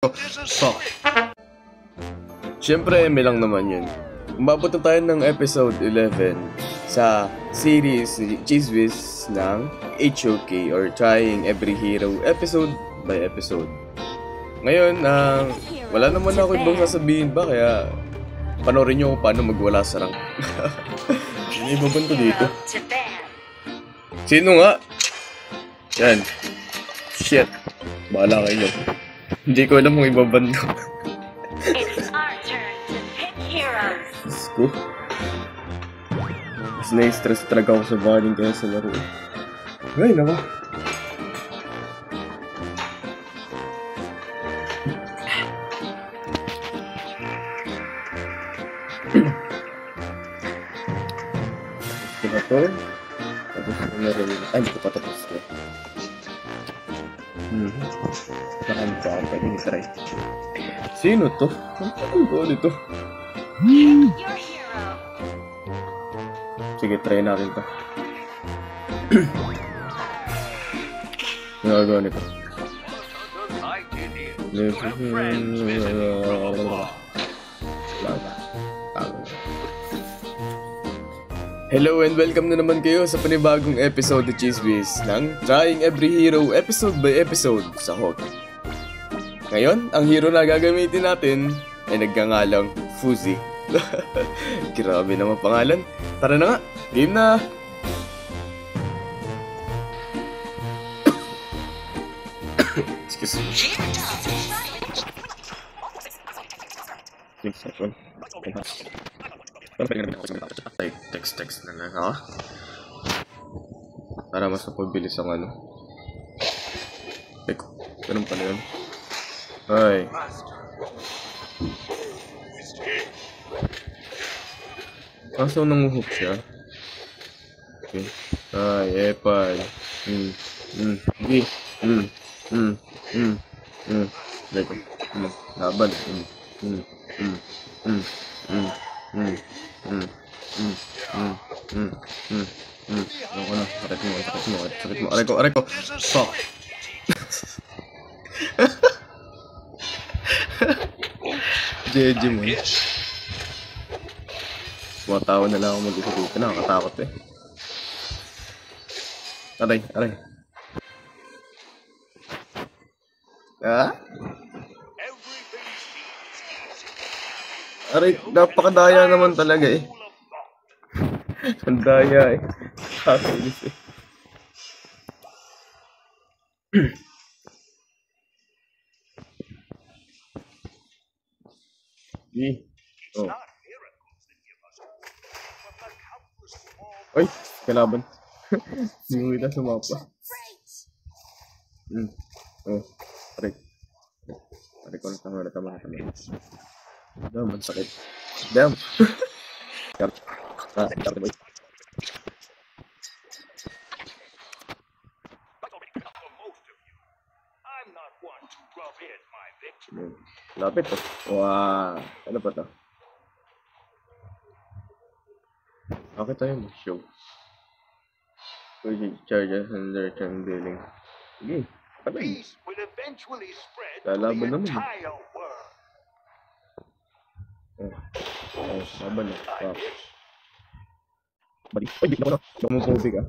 ko. Fuck. Siyempre, eme lang naman yun. Umabot na tayo ng episode 11 sa series Cheese Whiz ng HOK or Trying Every Hero episode by episode. Ngayon, wala naman ako ibang sasabihin ba, kaya panoorin nyo kung paano magwala sa rank. May ibaban ko dito. Sino nga? Yan. Shit. Bahala kayo. Hindi ko alam kung ibaban ko. Diyos ko. Mas na-stress talaga ako sa baling kaya sa laro. Ay, naman. Diba to? Tapos na rin. Ay, hindi ko pa tapos ko. Saan pa ako pwede try? Sino to? Ano ko dito? Sige, try natin to. Nagagawa nito. Hello and welcome na naman kayo sa panibagong episode ni Cheese Whiz ng Trying Every Hero episode by episode sa HOK. Ngayon, ang hero na gagamitin natin ay nagngangalang Fuzzy. Grabe naman pangalan. Tara na nga, game na! Excuse me. Ay, text na lang ha. Para mas mapabilis ang ano. Teko, ganun pala yun. Ay. Kaso nanguhook siya. Okay. Ay, epal. Teko. Laban. Ako na, sakit mo. Aray ko. Fuck. JJ mo. Matawa na lang ako mag-isa dito. Nakakatakot eh. Aray. Ah? Aray, napakadaya naman talaga eh. Ang daya eh. Kakalis eh. Oh. Ay, kalaban. Hindi kita sumapa. Oh, aray. Aray ko na tama. Damn, ang sakit. Damn. Boy. Lapit to. Wow. Ano pa to? Okay tayo mag-show. Charges and return billing. Sige, patay. Lalaban naman. Laban na. Wow. Balik. Ay, bigla ko na. Baka mo COVID ka.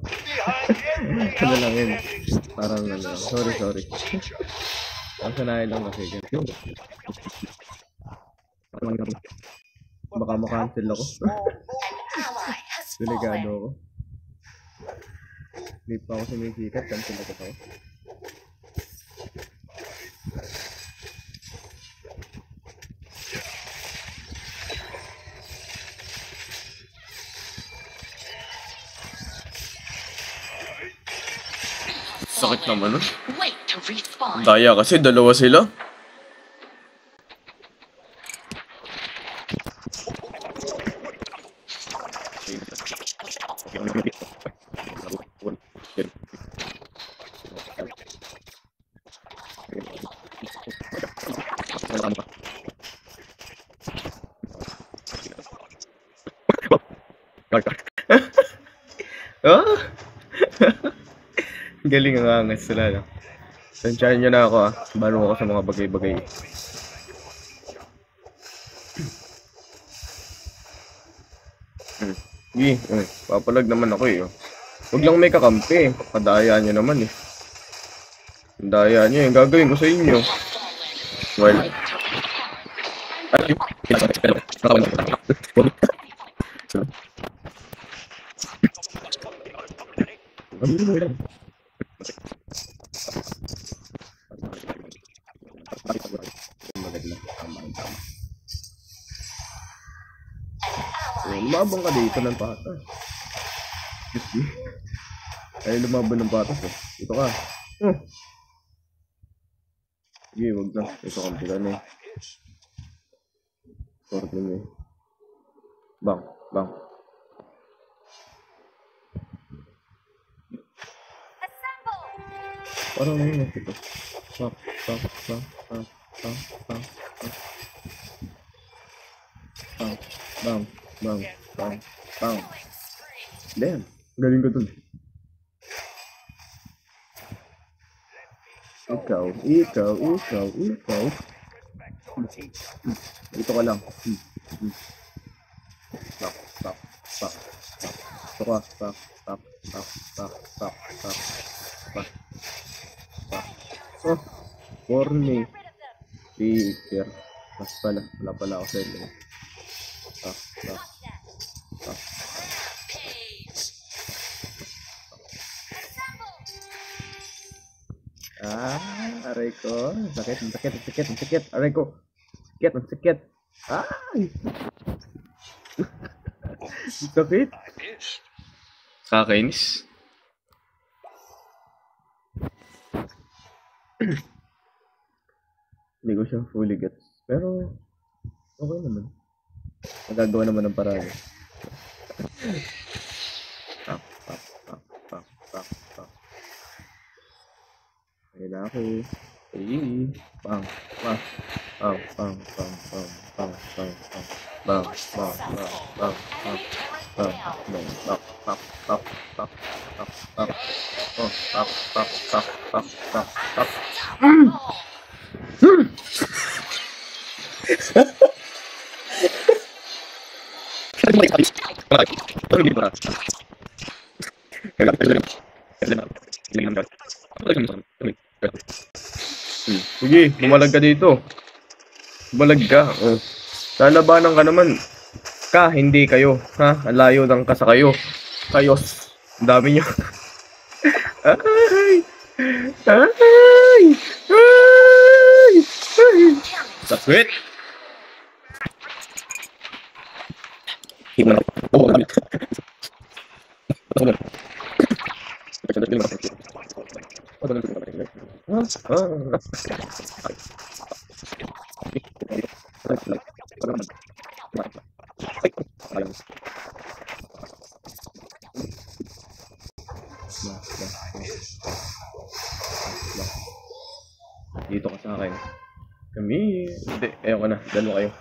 Ano lang yun. Parang ano. Sorry. Ang sanayin lang kasi. Baka makancel ako. Delikado ako. Hindi pa ako sumisikat. Cancel ako. Sakit naman nun. Daya kasi, dalawa sila. Oh? Galing ang angas sila, no? Tansyahan nyo na ako, bano ako sa mga bagay-bagay. Sige, papalag naman ako eh. Huwag lang may kakampi. Kadaya nyo naman eh. Ang daya nyo yung gagawin ko sa inyo. Well, lumabang ka dito ng patas. Ay, lumaban ng patas eh. Dito ka. Sige, wag na. Ito kampi ka na eh. Sorry na eh. Bang, bang. Parang ngayon ito. Bang, bang, bang, bang, bang, bang, bang, bang, bang, bang, bang. Damn, galing ko dun. Ikaw. Ito ka lang. Bak, bak, bak, bak. Ito ka, bak, bak, bak, bak, bak, bak, bak. Oh, corny. Speaker. Mas pala, wala pala ako sa inyo. Bak, bak, bak. Aray ko. Sakit. Aray ko. Sakit. Ay! Sakit. Kakainis. Hindi ko siya fully gets. Pero, okay naman. Magagawa naman ng paraan. Pak. Ayun na ako. Bang. Sige, bumalag ka dito. Bumalag ka. Lalabanan ka naman. Hindi kayo. Ha? Alayo lang ka sa kayo. Kayos. Ang dami nyo. Ay! Sakit! Dito ka sa akin. Kami. Hindi, ayoko na. Dalawa kayo.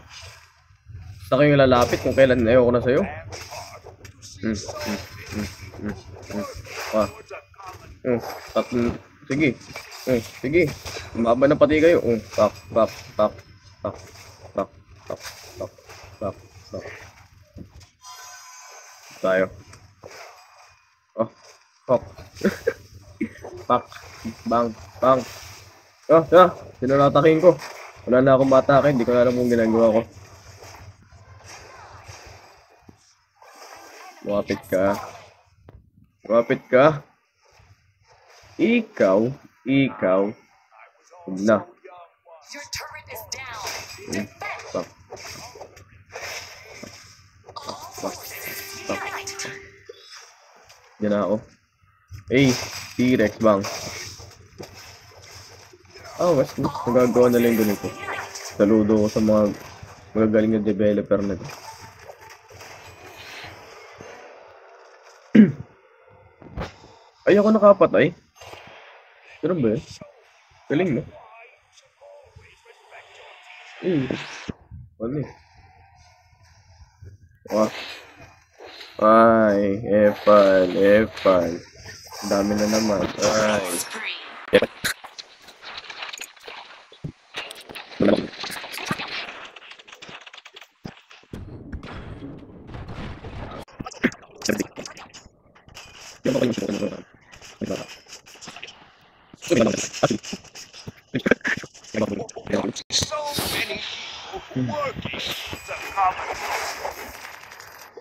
Basta kayong lalapit kung kailan ayoko na sa'yo. Tatlong. Sige. Sige. Umaba na pati kayo. Pak. Tayo. Pak. Pak. Bang. Sinunatakin ko. Wala na akong matake. Hindi ko na alam kung ginagawa ko. Wapit ka. Ikaw. Na. Pak. Yan na ako. T-Rex bang. Mas magagawa na lang ganito. Saludo ko sa mga magagaling na developer na ito. Ay, ako nakapatay. Ganun ba yun? Galing, no? Wala eh. Ay, Epal. Dami na naman. Ay.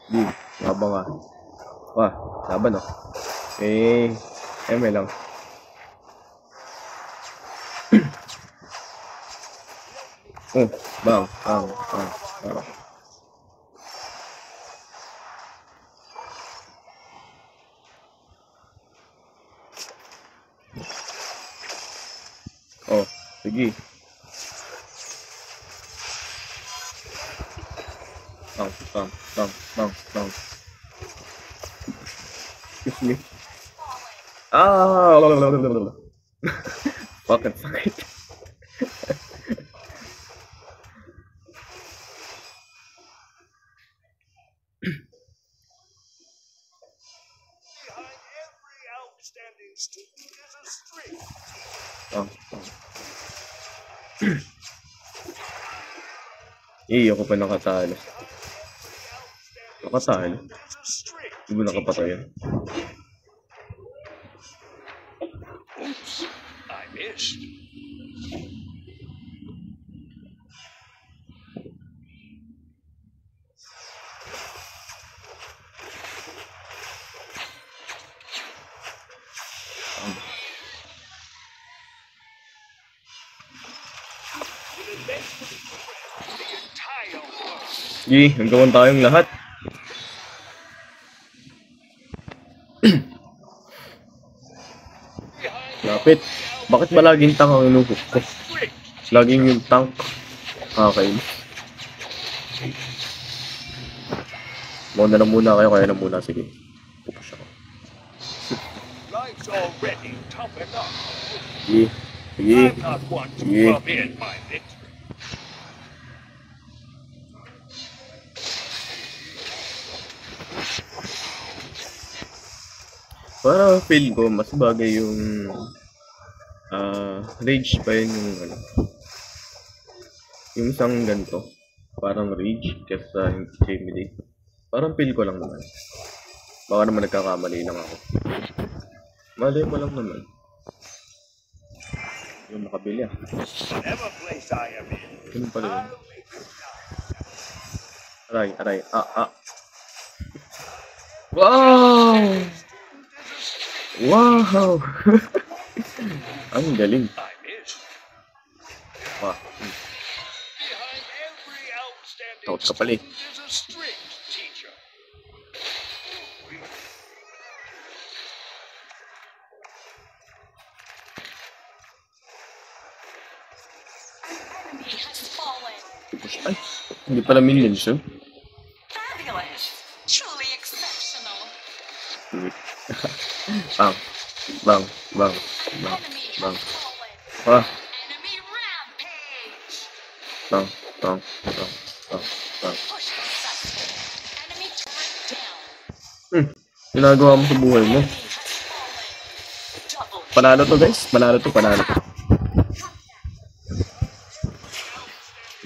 Di, habang nga. Wah, laban oh. May lang. Oh, bang. Oh, sige. Bang. Excuse me. Bakit sakit? Ako pa nakatalo. Hindi mo nakapatay yan. I missed. Nagawan tayong lahat. Lapit. Bakit ba laging tank ang inuhok ko? Laging yung tank. Okay. Mauna na muna kayo, kaya na muna. Sige. Pupush ako. Sige. Para feel ko, mas bagay yung rage pa yun yung yung isang ganito. Parang rage kesa intimidate. Parang feel ko lang naman. Baka naman nagkakamali lang ako. Malay mo lang naman. Yung makabili Ganun pala yun. Aray. Wow! Ang galing. Takot ka pala eh. Ay, hindi pala minions yun. Fabulous. Truly exceptional. Bang. Enemy rampage. Bang. Push successful. Enemy turret down. Ginagawa mo sa buhay mo. Enemy has fallen. Double. Panalo to guys. Panalo to.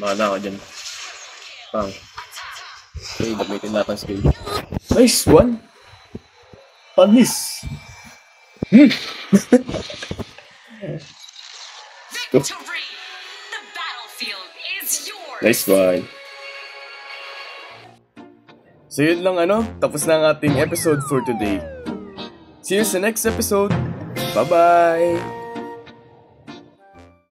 Bahala ka dyan. Bang. Okay, gamitin natin skill. Nice one! Panis! Victory! The battlefield is yours! Nice one! So yun lang tapos na ang ating episode for today. See you sa next episode! Bye-bye!